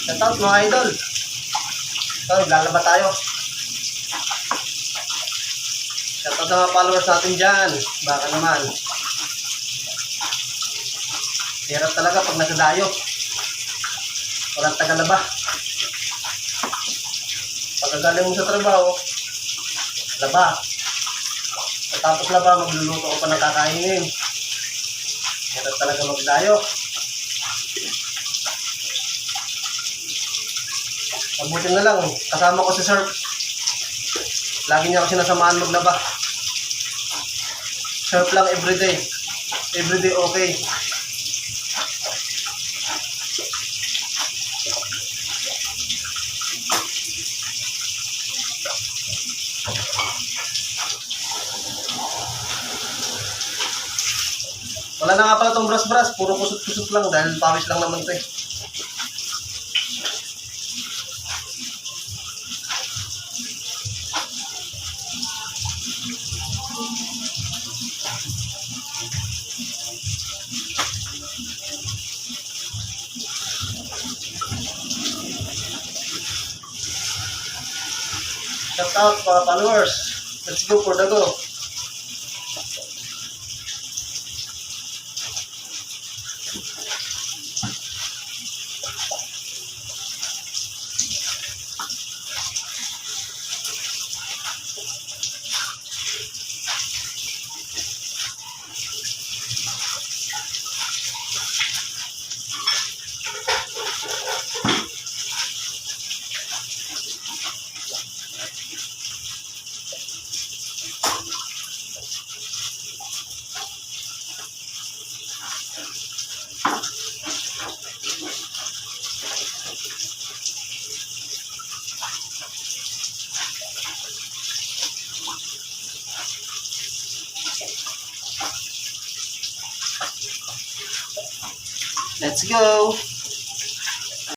Shout out mga idol. So, lalaba tayo. Shout out sa mga followers natin dyan. Baka naman. Hirap talaga pag nagadayo. Walang tagalaba. Pagkagaling mo sa trabaho, laba. Tapos laba, magluluto ko pa ng kakainin. Hirap talaga magdayo. Mabuti na lang, kasama ko si Sir. Lagi niya ako sinasamahan maglaba. Surf lang everyday. Everyday okay. Wala na nga pala itong brush, puro kusot-kusot lang dahil pawis lang naman ito eh. Shout out mga followers. Let's go for the go. Let's go!